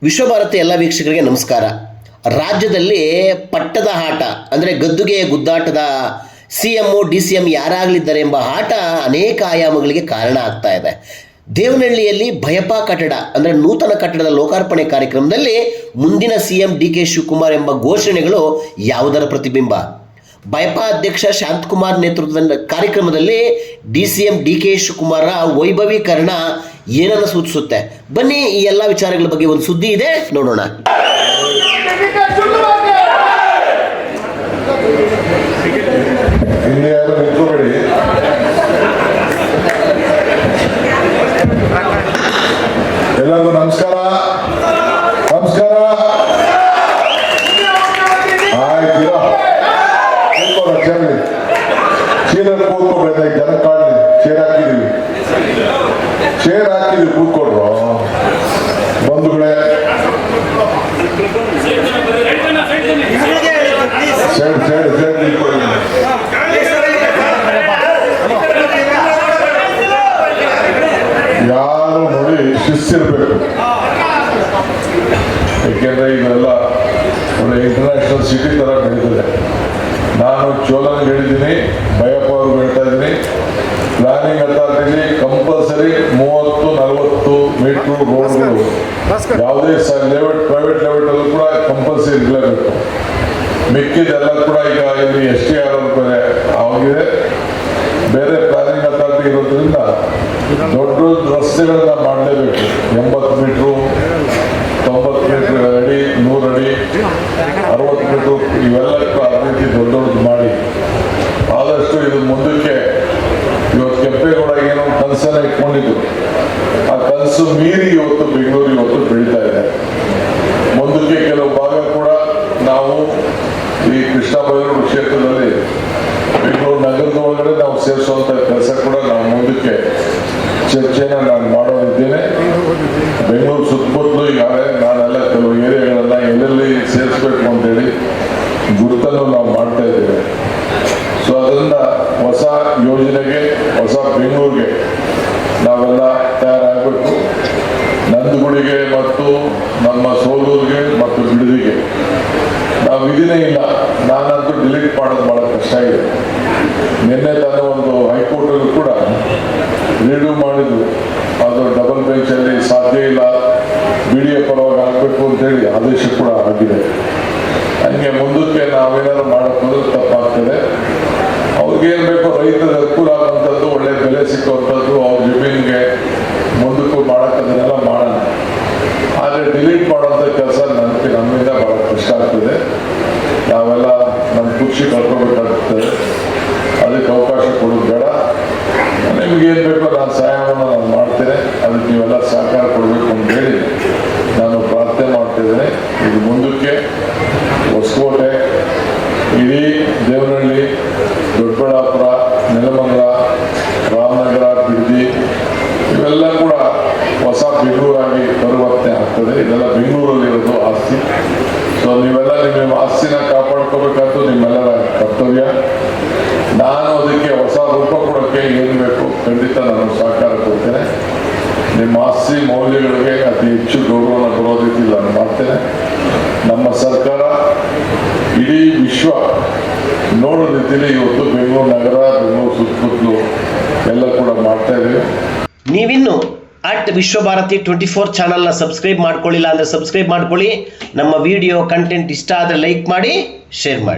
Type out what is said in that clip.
ವಿಶ್ವಭಾರತಿ ಎಲ್ಲ ವೀಕ್ಷಕರಿಗೆ ನಮಸ್ಕಾರ. ರಾಜ್ಯದಲ್ಲಿ ಪಟ್ಟದ ಆಟ ಅಂದರೆ ಗದ್ದುಗೆ ಗುದ್ದಾಟದ CM DCM ಯಾರಾಗಲಿದ್ದಾರೆ ಎಂಬ ಆಟ ಅನೇಕ ಆಯಾಮಗಳಿಗೆ ಕಾರಣ ಆಗ್ತಾ ಇದೆ. ದೇವನಹಳ್ಳಿಯಲ್ಲಿ ಭಯಪಾ ಕಟ್ಟಡ ಅಂದರೆ ನೂತನ ಕಟ್ಟಡದ ಲೋಕಾರ್ಪಣೆ ಕಾರ್ಯಕ್ರಮದಲ್ಲಿ ಮುಂದಿನ CM DK ಶಿವಕುಮಾರ್ ಎಂಬ ಘೋಷಣೆಗಳು ಯಾವುದರ ಪ್ರತಿಬಿಂಬ? ಭಯಪಾ ಅಧ್ಯಕ್ಷ ಶಾಂತಕುಮಾರ್ ನೇತೃತ್ವದ ಕಾರ್ಯಕ್ರಮದಲ್ಲಿ DCM DK ಶಿವಕುಮಾರ ವೈಭವೀಕರಣ ಏನನ್ನು ಸೂಚಿಸುತ್ತೆ? ಬನ್ನಿ ಈ ಎಲ್ಲ ವಿಚಾರಗಳ ಬಗ್ಗೆ ಒಂದು ಸುದ್ದಿ ಇದೆ, ನೋಡೋಣ. ಎಲ್ಲರಿಗೂ ನಮಸ್ಕಾರ. ಚೇರ್ ಕೂತ್ಕೊಳ್ಬೇಕು, ಜನ ಕಾಣಲಿ. ಚೇರ್ ಹಾಕಿದೀವಿ ಕೂತ್ಕೊಡ್ರು ಬಂಧುಗಳೇ. ಯಾರು ನೋಡಿ ಶಿಸ್ತಿರ್ಬೇಕು, ಯಾಕೆಂದ್ರೆ ಇದೆಲ್ಲ ಒಂದು ಇಂಟರ್ನ್ಯಾಷನಲ್ ಸಿಟಿ ತರ ಬೆಳೀತದೆ. ನಾನು ಚೋಲನ್ ಹೇಳಿದ್ದೀನಿ, ಭಯಪ್ಪ ಅವ್ರಿಗೆ ಹೇಳ್ತಾ ಇದ್ದೀನಿ, ಪ್ಲಾನಿಂಗ್ ಅಥಾರಿಟಿ ಕಂಪಲ್ಸರಿ 30-40 ಮೀಟರ್ ರೋಡ್ಗಳು ಯಾವುದೇ ಪ್ರೈವೇಟ್ ಲೆವೆಲ್ ಅಲ್ಲೂ ಕೂಡ ಕಂಪಲ್ಸರಿ ಇರಲೇಬೇಕು. ಮಿಕ್ಕಿದೆಲ್ಲ ಕೂಡ ಈಗ ಇಲ್ಲಿ STR ಆಗಿದೆ. ಬೇರೆ ಪ್ಲಾನಿಂಗ್ ಅಥಾರಿಟಿ ಇರೋದ್ರಿಂದ ದೊಡ್ಡ ರಸ್ತೆಗಳನ್ನ ಮಾಡಲೇಬೇಕು. 80 ಮೀಟ್ರು, 90 ಮೀಟರ್ ಅಡಿ, 100 ಅಡಿ, 60 ಮೀಟ್ರು ಇವೆಲ್ಲ ರೀತಿ ದೊಡ್ಡದು ಮಾಡಿ ಆದಷ್ಟು ಇದು ಮುಂದಕ್ಕೆ. ಇವತ್ತು ಕೆಂಪೇಗೌಡ ಏನೋ ಕನಸನ್ನ ಇಟ್ಕೊಂಡಿದ್ದು, ಆ ಕನಸು ಮೀರಿ ಇವತ್ತು ಬೆಂಗಳೂರು ಇವತ್ತು ಬೆಳೀತಾ ಇದೆ. ಮುಂದಕ್ಕೆ ಕೆಲವು ಭಾಗ ಕೂಡ ನಾವು ಈ ಕೃಷ್ಣ ಬೈಲೂರು ಕ್ಷೇತ್ರದಲ್ಲಿ ಬೆಂಗಳೂರು ನಗರದ ಒಳಗಡೆ ನಾವು ಸೇರಿಸುವಂತ ಕೆಲಸ ಕೂಡ ನಾವು ಮುಂದಕ್ಕೆ ಚರ್ಚೆನ ನಾನು ಮಾಡೋದಿದ್ದೇನೆ. ಬೆಂಗಳೂರು ಸುತ್ತಮುತ್ತಲು ಈಗಾಗಲೇ ನಾನೆಲ್ಲ ಕೆಲವು ಏರಿಯಾಗಳನ್ನ ಎಲ್ಲೆಲ್ಲಿ ಸೇರಿಸ್ಬೇಕು ಅಂತೇಳಿ ಗುರುತನ್ನು ನಾವು ಮಾಡ್ತಾ ಇದ್ದೇವೆ. ಸೊ ಅದರಿಂದ ಹೊಸ ಯೋಜನೆಗೆ, ಹೊಸ ಬೆಂಗಳೂರಿಗೆ ನಾವೆಲ್ಲ ತಯಾರಾಗಬೇಕು. ನಂದಗುಡಿಗೆ ಮತ್ತು ನಮ್ಮ ಸೋಲೂರಿಗೆ ಮತ್ತು ಬಿಡದಿಗೆ ನಾವು ಇದನ್ನೇ ಇಲ್ಲ. ನಾನಂತೂ ಡಿಲೀಟ್ ಮಾಡೋದು ಬಹಳ ಕಷ್ಟ ಇದೆ. ನಿನ್ನೆ ತಾನೇ ಒಂದು ಹೈಕೋರ್ಟಲ್ಲೂ ಕೂಡ ರಿವ್ಯೂ ಮಾಡಿದ್ರು, ಅದು ಡಬಲ್ ಬೆಂಚಲ್ಲಿ ಸಾಧ್ಯ ಇಲ್ಲ, BDA ಪರವಾಗಿ ಆಗಬೇಕು ಅಂತೇಳಿ ಆದೇಶ ಕೂಡ ಆಗಿದೆ. ಹಂಗೆ ಮುಂದಕ್ಕೆ ನಾವೇನಾದ್ರು ಮಾಡೋಕ್ಕೋದ್ರೆ ತಪ್ಪಾಗ್ತದೆ. ಅವ್ರಿಗೇನು ಬೇಕೋ ರೈತರ ಅನುಕೂಲ ಆಗುವಂಥದ್ದು, ಒಳ್ಳೆ ಬೆಲೆ ಸಿಕ್ಕುವಂಥದ್ದು, ಅವ್ರ ಜಮೀನಿಗೆ ಮುಂದಕ್ಕೂ ಮಾಡೋಕ್ಕದನ್ನೆಲ್ಲ ಮಾಡೋಣ. ಆದರೆ ಡಿಲೀಟ್ ಮಾಡುವಂಥ ಕೆಲಸ ನಮ್ಮಿಂದ ಬಹಳ ಕಷ್ಟ ಆಗ್ತದೆ. ನಾವೆಲ್ಲ ನಮ್ಮ ಖುಷಿ ಕಳ್ಕೊಬೇಕಾಗ್ತದೆ. ಅದಕ್ಕೆ ಅವಕಾಶ ಕೊಡೋದು ಬೇಡ. ನಿಮ್ಗೇನು ಬೇಕೋ ನಾನು ಸಹಾಯವನ್ನು ನಾನು ಮಾಡ್ತೇನೆ. ಅದಕ್ಕೆ ನೀವೆಲ್ಲ ಸಹಕಾರ ಕೊಡಬೇಕು ಅಂತೇಳಿ ನಾನು ಪ್ರಾರ್ಥನೆ ಮಾಡ್ತಿದ್ದೇನೆ. ಇದು ಮುಂದಕ್ಕೆ ಹೊಸಕೋಟೆ, ಇಡೀ ದೇವನಹಳ್ಳಿ, ದೊಡ್ಡಬಳ್ಳಾಪುರ, ನೆಲಮಂಗಲ, ರಾಮನಗರ, ಬಿಡದಿ ಇವೆಲ್ಲ ಕೂಡ ಹೊಸ ಬೆಂಗಳೂರಾಗಿ ಪರಿವರ್ತನೆ ಆಗ್ತದೆ. ಇದೆಲ್ಲ ಬೆಂಗಳೂರಲ್ಲಿರೋದು ಆಸ್ತಿ. ಸೊ ನೀವೆಲ್ಲ ನಿಮ್ಮ ಆಸ್ತಿನ ಕಾಪಾಡ್ಕೋಬೇಕಾದ್ದು ನಿಮ್ಮೆಲ್ಲರ ಕರ್ತವ್ಯ. ನಾನು ಅದಕ್ಕೆ ಹೊಸ ರೂಪ ಕೊಡೋಕ್ಕೆ ಏನು ಬೇಕು ಖಂಡಿತ ನಾನು ಸಹಕಾರ ಕೊಡ್ತೇನೆ. ನಿಮ್ಮ ಆಸ್ತಿ ಮೌಲ್ಯಗಳಿಗೆ ಅತಿ ಹೆಚ್ಚು ಗೌರವನ ಬರೋ ರೀತಿ ನಾನು ಮಾಡ್ತೇನೆ. ನಮ್ಮ ಸರ್ಕಾರ ಇಡೀ ವಿಶ್ವ ನೋಡೋ ರೀತಿಯಲ್ಲಿ ಇವತ್ತು ಬೆಂಗಳೂರು ನಗರ, ಬೆಂಗಳೂರು ಸುತ್ತಮುತ್ತಲು ಎಲ್ಲ ಕೂಡ ಮಾಡ್ತಾ ಇದ್ದೀವಿ. ನೀವಿನ್ನು @ವಿಶ್ವಭಾರತಿ 24 ಚಾನಲ್ನ ಸಬ್ಸ್ಕ್ರೈಬ್ ಮಾಡ್ಕೊಳ್ಳಿಲ್ಲ ಅಂದರೆ ಸಬ್ಸ್ಕ್ರೈಬ್ ಮಾಡ್ಕೊಳ್ಳಿ. ನಮ್ಮ ವಿಡಿಯೋ ಕಂಟೆಂಟ್ ಇಷ್ಟ ಆದರೆ ಲೈಕ್ ಮಾಡಿ, ಶೇರ್ ಮಾಡಿ.